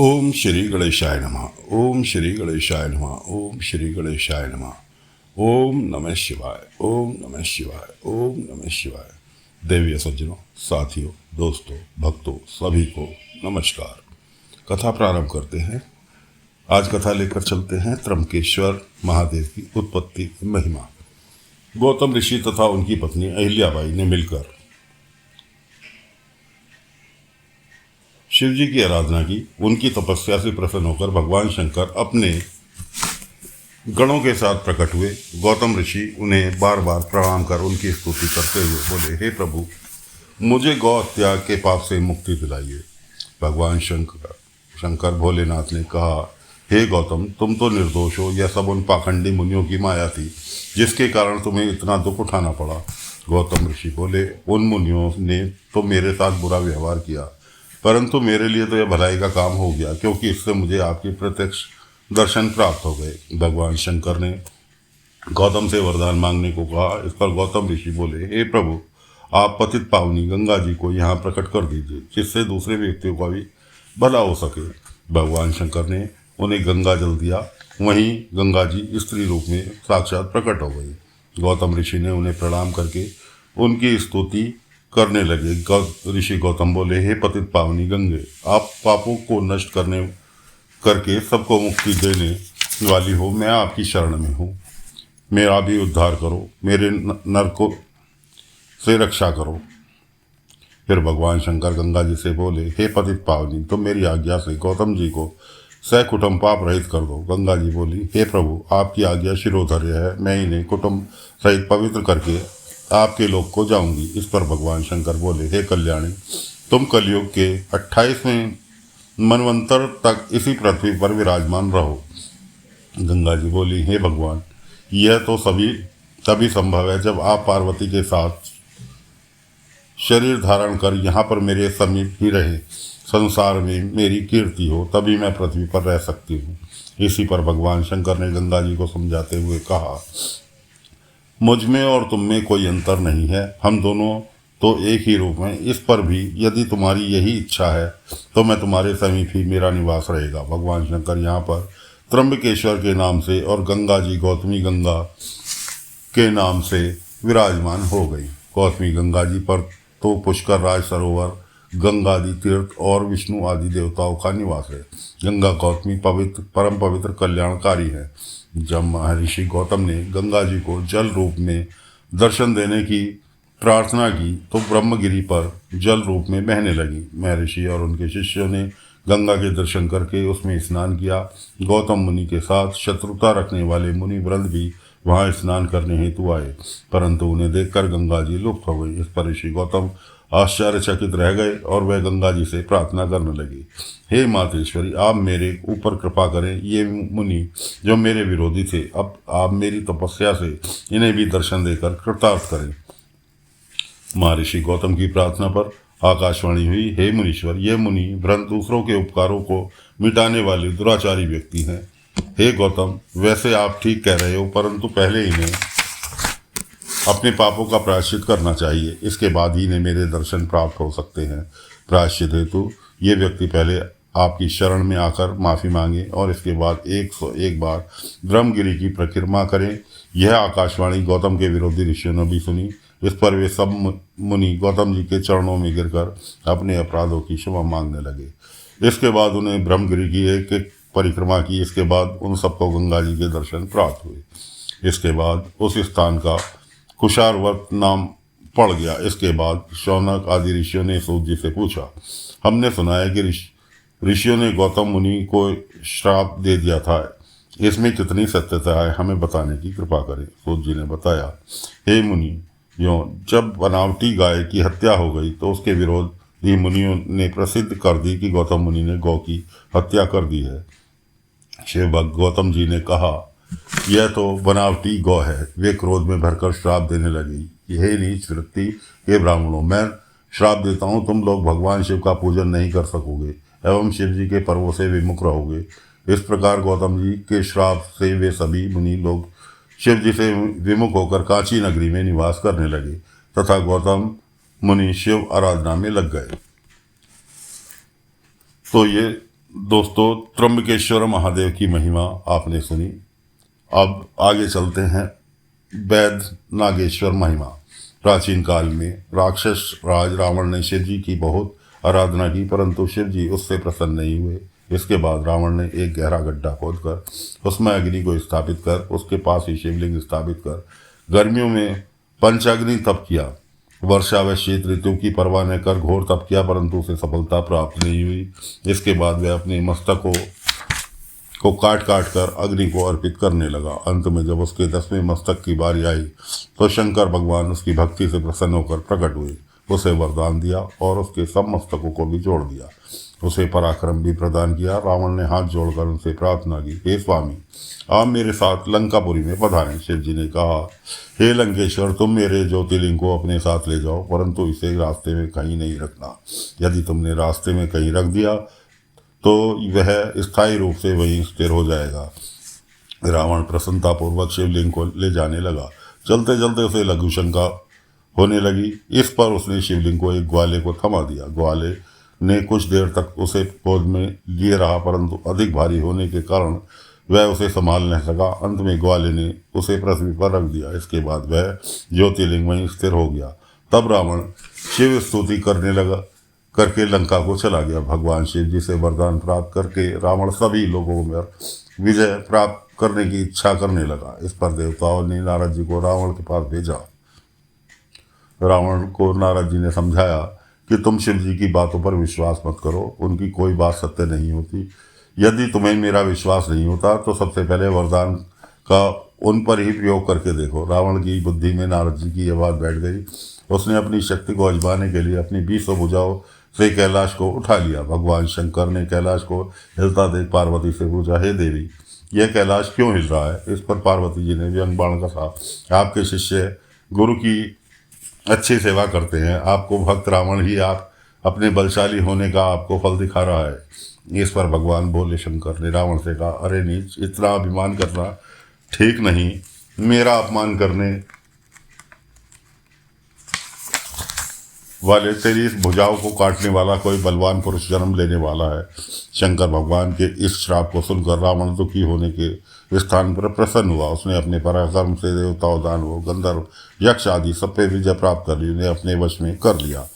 ओम श्री गणेशाय नमः। ओम श्री गणेशाय नमः। ओम श्री गणेशाय नमः। ओम नमः शिवाय। ओम नमः शिवाय। ओम नमः शिवाय। देवीय सज्जनों, साथियों, दोस्तों, भक्तों सभी को नमस्कार। कथा प्रारंभ करते हैं। आज कथा लेकर चलते हैं त्र्यंबकेश्वर महादेव की उत्पत्ति की महिमा। गौतम ऋषि तथा उनकी पत्नी अहिल्याबाई ने मिलकर शिव जी की आराधना की। उनकी तपस्या से प्रसन्न होकर भगवान शंकर अपने गणों के साथ प्रकट हुए। गौतम ऋषि उन्हें बार बार प्रणाम कर उनकी स्तुति करते हुए बोले, हे प्रभु, मुझे गौ हत्या के पाप से मुक्ति दिलाइए। भगवान शंकर भोलेनाथ ने कहा, हे गौतम, तुम तो निर्दोष हो। यह सब उन पाखंडी मुनियों की माया थी जिसके कारण तुम्हें इतना दुख उठाना पड़ा। गौतम ऋषि बोले, उन मुनियों ने तो मेरे साथ बुरा व्यवहार किया, परंतु मेरे लिए तो यह भलाई का काम हो गया, क्योंकि इससे मुझे आपके प्रत्यक्ष दर्शन प्राप्त हो गए। भगवान शंकर ने गौतम से वरदान मांगने को कहा। इस पर गौतम ऋषि बोले, हे प्रभु, आप पतित पावनी गंगा जी को यहाँ प्रकट कर दीजिए, जिससे दूसरे व्यक्तियों का भी भला हो सके। भगवान शंकर ने उन्हें गंगा जल दिया। वहीं गंगा जी स्त्री रूप में साक्षात प्रकट हो गई। गौतम ऋषि ने उन्हें प्रणाम करके उनकी स्तुति करने लगे। ऋषि गौतम बोले, हे पतित पावनी गंगे, आप पापों को नष्ट करके सबको मुक्ति देने वाली हो। मैं आपकी शरण में हूँ, मेरा भी उद्धार करो, मेरे नरकों से रक्षा करो। फिर भगवान शंकर गंगा जी से बोले, हे पतित पावनी, तुम मेरी आज्ञा से गौतम जी को सकुटुम्ब पाप रहित कर दो। गंगा जी बोली, हे प्रभु, आपकी आज्ञा शिरोधार्य है, मैं इन्हें कुटुंब सहित पवित्र करके आपके लोक को जाऊंगी। इस पर भगवान शंकर बोले, हे कल्याणी, तुम कलयुग के 28वें मनवंतर तक इसी पृथ्वी पर विराजमान रहो। गंगा जी बोली, हे भगवान, यह तो तभी संभव है जब आप पार्वती के साथ शरीर धारण कर यहाँ पर मेरे समीप ही रहे, संसार में मेरी कीर्ति हो, तभी मैं पृथ्वी पर रह सकती हूँ। इसी पर भगवान शंकर ने गंगा जी को समझाते हुए कहा, मुझ में और तुम में कोई अंतर नहीं है, हम दोनों तो एक ही रूप हैं। इस पर भी यदि तुम्हारी यही इच्छा है तो मैं तुम्हारे समीप ही मेरा निवास रहेगा। भगवान शंकर यहाँ पर त्र्यंबकेश्वर के नाम से और गंगा जी गौतमी गंगा के नाम से विराजमान हो गई। गौतमी गंगा जी पर तो पुष्कर, राज सरोवर, गंगा आदि तीर्थ और विष्णु आदि देवताओं का निवास है। गंगा गौतमी पवित्र, परम पवित्र, कल्याणकारी है। जब महर्षि गौतम ने गंगा जी को जल रूप में दर्शन देने की प्रार्थना की तो ब्रह्मगिरी पर जल रूप में बहने लगी। महर्षि और उनके शिष्यों ने गंगा के दर्शन करके उसमें स्नान किया। गौतम मुनि के साथ शत्रुता रखने वाले मुनि वृंद भी वहां स्नान करने हेतु आए, परंतु उन्हें देखकर गंगा जी लुप्त हो गई। इस पर ऋषि गौतम आश्चर्यचकित रह गए और वह गंगा जी से प्रार्थना करने लगे, हे मातेश्वरी, आप मेरे ऊपर कृपा करें। ये मुनि जो मेरे विरोधी थे, अब आप मेरी तपस्या से इन्हें भी दर्शन देकर कृतार्थ करें। महर्षि गौतम की प्रार्थना पर आकाशवाणी हुई, हे मुनीश्वर, ये मुनि भ्रंत दूसरों के उपकारों को मिटाने वाले दुराचारी व्यक्ति हैं। हे गौतम, वैसे आप ठीक कह रहे हो, परंतु पहले इन्हें अपने पापों का प्रायश्चित करना चाहिए, इसके बाद ही इन्हें मेरे दर्शन प्राप्त हो सकते हैं। प्रायश्चित हेतु ये व्यक्ति पहले आपकी शरण में आकर माफ़ी मांगे और इसके बाद 101 बार ब्रह्मगिरी की परिक्रमा करें। यह आकाशवाणी गौतम के विरोधी ऋषियों ने भी सुनी। इस पर वे सब मुनि गौतम जी के चरणों में गिरकर अपने अपराधों की क्षमा मांगने लगे। इसके बाद उन्हें ब्रह्मगिरी की एक एक परिक्रमा की। इसके बाद उन सबको गंगा जी के दर्शन प्राप्त हुए। इसके बाद उस स्थान का कुशारवर्त नाम पड़ गया। इसके बाद शौनक आदि ऋषियों ने सूत जी से पूछा, हमने सुना है कि ऋषियों ने गौतम मुनि को श्राप दे दिया था, इसमें कितनी सत्यता है, हमें बताने की कृपा करें। सूत जी ने बताया, हे मुनि, जब बनावटी गाय की हत्या हो गई तो उसके विरोधी मुनियों ने प्रसिद्ध कर दी कि गौतम मुनि ने गौ की हत्या कर दी है। शिव भक्त गौतम जी ने कहा, यह तो बनावटी गौ है। वे क्रोध में भरकर श्राप देने लगी, हे नीच वृत्ति, हे ब्राह्मणों, मैं श्राप देता हूँ, तुम लोग भगवान शिव का पूजन नहीं कर सकोगे एवं शिव जी के पर्वों से विमुख रहोगे। इस प्रकार गौतम जी के श्राप से वे सभी मुनि लोग शिव जी से विमुख होकर कांची नगरी में निवास करने लगे तथा गौतम मुनि शिव आराधना में लग गए। तो ये दोस्तों, त्र्यंबकेश्वर महादेव की महिमा आपने सुनी। अब आगे चलते हैं वैद नागेश्वर महिमा। प्राचीन काल में राक्षस राज रावण ने शिव जी की बहुत आराधना की, परंतु शिव जी उससे प्रसन्न नहीं हुए। इसके बाद रावण ने एक गहरा गड्ढा खोदकर उसमें अग्नि को स्थापित कर उसके पास ही शिवलिंग स्थापित कर गर्मियों में पंचाग्नि तप किया। वर्षा व शीत ऋतु की परवाह न कर घोर तप किया, परंतु उसे सफलता प्राप्त नहीं हुई। इसके बाद वह अपने मस्तकों को काट काट कर अग्नि को अर्पित करने लगा। अंत में जब उसके 10वें मस्तक की बारी आई तो शंकर भगवान उसकी भक्ति से प्रसन्न होकर प्रकट हुए, उसे वरदान दिया और उसके सब मस्तकों को भी जोड़ दिया। उसे पराक्रम भी प्रदान किया। रावण ने हाथ जोड़कर उनसे प्रार्थना की, हे स्वामी, आप मेरे साथ लंकापुरी में पधारें। शिव जी ने कहा, हे लंकेश्वर, तुम मेरे ज्योतिर्लिंग को अपने साथ ले जाओ, परंतु इसे रास्ते में कहीं नहीं रखना। यदि तुमने रास्ते में कहीं रख दिया तो वह स्थायी रूप से वहीं स्थिर हो जाएगा। रावण प्रसन्नतापूर्वक शिवलिंग को ले जाने लगा। चलते चलते उसे लघु शंका होने लगी। इस पर उसने शिवलिंग को एक ग्वाले को थमा दिया। ग्वाले ने कुछ देर तक उसे गोद में लिए रहा, परंतु अधिक भारी होने के कारण वह उसे संभाल नहीं सका। अंत में ग्वाले ने उसे पृथ्वी पर रख दिया। इसके बाद वह ज्योतिर्लिंग वहीं स्थिर हो गया। तब रावण शिव स्तुति करके लंका को चला गया। भगवान शिव जी से वरदान प्राप्त करके रावण सभी लोगों में विजय प्राप्त करने की इच्छा करने लगा। इस पर देवताओं ने नारद जी को रावण के पास भेजा। रावण को नारद जी ने समझाया कि तुम शिव जी की बातों पर विश्वास मत करो, उनकी कोई बात सत्य नहीं होती। यदि तुम्हें मेरा विश्वास नहीं होता तो सबसे पहले वरदान का उन पर ही प्रयोग करके देखो। रावण की बुद्धि में नारद जी की यह बात बैठ गई। उसने अपनी शक्ति को आजमाने के लिए अपनी 20 भुजाओं से कैलाश को उठा लिया। भगवान शंकर ने कैलाश को हिलता देख पार्वती से पूछा, हे देवी, यह कैलाश क्यों हिल रहा है? इस पर पार्वती जी ने व्यंग बाण कहा, आपके शिष्य गुरु की अच्छी सेवा करते हैं, आपको भक्त रावण ही आप अपने बलशाली होने का आपको फल दिखा रहा है। इस पर भगवान बोले, शंकर ने रावण से कहा, अरे नीच, इतना अभिमान करना ठीक नहीं। मेरा अपमान करने वाले तेरी इस भुजाओं को काटने वाला कोई बलवान पुरुष जन्म लेने वाला है। शंकर भगवान के इस श्राप को सुनकर रावण दुखी होने के स्थान पर प्रसन्न हुआ। उसने अपने पराक्रम से देवताओं, दानवों, गंधर्व, यक्ष आदि सब पे विजय प्राप्त कर ली, उन्हें अपने वश में कर लिया।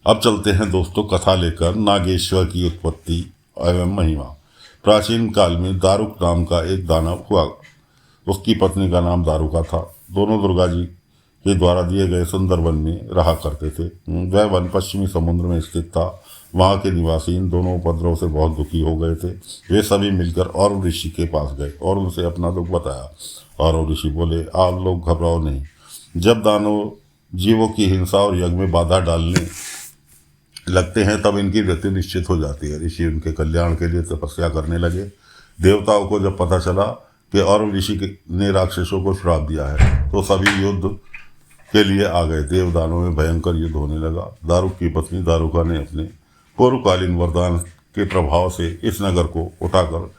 अब चलते हैं दोस्तों कथा लेकर नागेश्वर की उत्पत्ति एवं महिमा। प्राचीन काल में दारुक नाम का एक दानव हुआ। उसकी पत्नी का नाम दारुका था। दोनों दुर्गा जी के द्वारा दिए गए सुंदर वन में रहा करते थे। वह वन पश्चिमी समुद्र में स्थित था। वहाँ के निवासी इन दोनों उपद्रव से बहुत दुखी हो गए थे। वे सभी मिलकर और ऋषि के पास गए और उनसे अपना दुख बताया। और ऋषि बोले, आप लोग घबराओ नहीं। जब दानव जीवों की हिंसा और यज्ञ में बाधा डालने लगते हैं तब इनकी मृत्यु निश्चित हो जाती है। ऋषि उनके कल्याण के लिए तपस्या करने लगे। देवताओं को जब पता चला कि और ऋषि ने राक्षसों को श्राप दिया है तो सभी युद्ध के लिए आ गए। देवदानों में भयंकर युद्ध होने लगा। दारुक की पत्नी दारुका ने अपने पूर्वकालीन वरदान के प्रभाव से इस नगर को उठाकर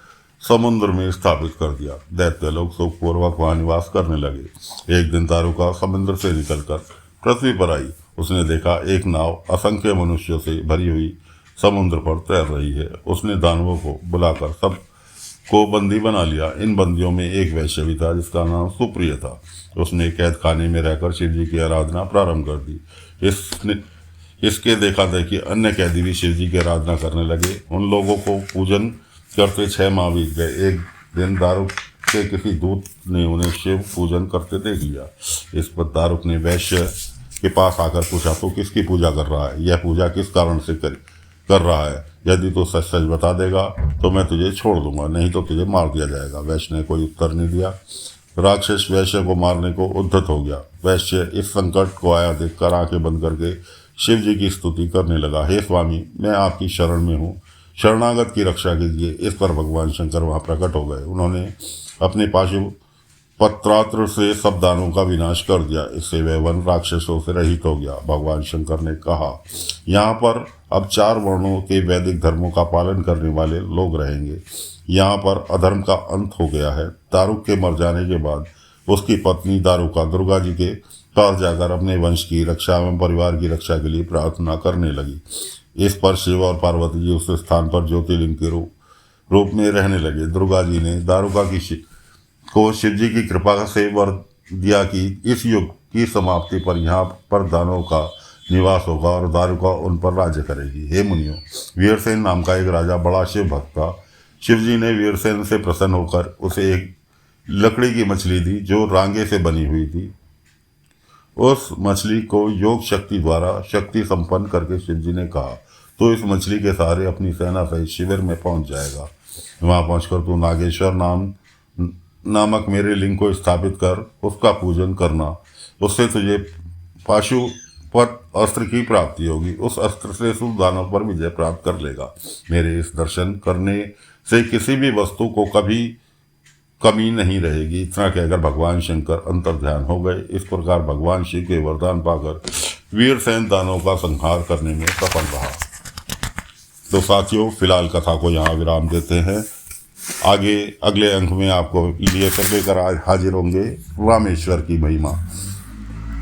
समुद्र में स्थापित कर दिया। दैत्य लोग सुखपूर्वक वहाँ निवास करने लगे। एक दिन दारुका समुद्र से निकलकर पृथ्वी पर आई। उसने देखा एक नाव असंख्य मनुष्यों से भरी हुई समुद्र पर तैर रही है। उसने दानवों को बुलाकर सब को बंदी बना लिया। इन बंदियों में एक वैश्य भी था जिसका नाम सुप्रिय था। उसने कैद खाने में रहकर शिव जी की आराधना प्रारंभ कर दी। इसके देखा देखी अन्य कैदी भी शिव जी की आराधना करने लगे। उन लोगों को पूजन करते 6 माह बीत गए। एक दिन दारुक के किसी दूत ने उन्हें शिव पूजन करते देख लिया। इस पर दारुक ने वैश्य के पास आकर पूछा, तो किसकी पूजा कर रहा है? यह पूजा किस कारण से कर रहा है? यदि तो सच सच बता देगा तो मैं तुझे छोड़ दूंगा, नहीं तो तुझे मार दिया जाएगा। वैश्य ने कोई उत्तर नहीं दिया। राक्षस वैश्य को मारने को उद्धत हो गया। वैश्य इस संकट को आया देखकर आंखें बंद करके शिव जी की स्तुति करने लगा, हे स्वामी, मैं आपकी शरण में हूँ, शरणागत की रक्षा कीजिए। इस पर भगवान शंकर वहाँ प्रकट हो गए। उन्होंने अपने पाशु पत्रात्र से सब दानों का विनाश कर दिया। इससे वह वन राक्षसों से रहित हो गया। भगवान शंकर ने कहा, यहाँ पर अब 4 वर्णों के वैदिक धर्मों का पालन करने वाले लोग रहेंगे। यहाँ पर अधर्म का अंत हो गया है। दारुक के मर जाने के बाद उसकी पत्नी दारुका दुर्गा जी के टौर जाकर अपने वंश की रक्षा एवं परिवार की रक्षा के लिए प्रार्थना करने लगी। इस पर शिव और पार्वती जी उस स्थान पर ज्योतिर्लिंग के रूप में रहने लगे। दुर्गा जी ने दारुका को शिव जी की कृपा से वर दिया कि इस युग की समाप्ति पर यहाँ पर दानवों का निवास होगा और दारुका उन पर राज्य करेगी। हे मुनियों, वीरसेन नाम का एक राजा बड़ा शिव भक्त था। शिव जी ने वीरसेन से प्रसन्न होकर उसे एक लकड़ी की मछली दी जो रांगे से बनी हुई थी। उस मछली को योग शक्ति द्वारा शक्ति संपन्न करके शिव जी ने कहा, तो इस मछली के सहारे अपनी सेना सहित शिविर में पहुंच जाएगा। वहां पहुंचकर तू नागेश्वर नामक मेरे लिंग को स्थापित कर उसका पूजन करना। उससे तुझे पाशुपत अस्त्र की प्राप्ति होगी। उस अस्त्र से तू दानव पर विजय प्राप्त कर लेगा। मेरे इस दर्शन करने से किसी भी वस्तु को कभी कमी नहीं रहेगी। इतना कहकर भगवान शंकर अंतर्ध्यान हो गए। इस प्रकार भगवान शिव के वरदान पाकर वीरसेन दानव का संहार करने में सफल रहा। तो साथियों, फिलहाल कथा को यहाँ विराम देते हैं। आगे अगले अंक में आपको लिए कर लेकर आज हाजिर होंगे रामेश्वर की महिमा।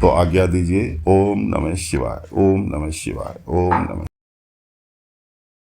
तो आज्ञा दीजिए। ओम नमः शिवाय, ओम नमः शिवाय, ओम नमः।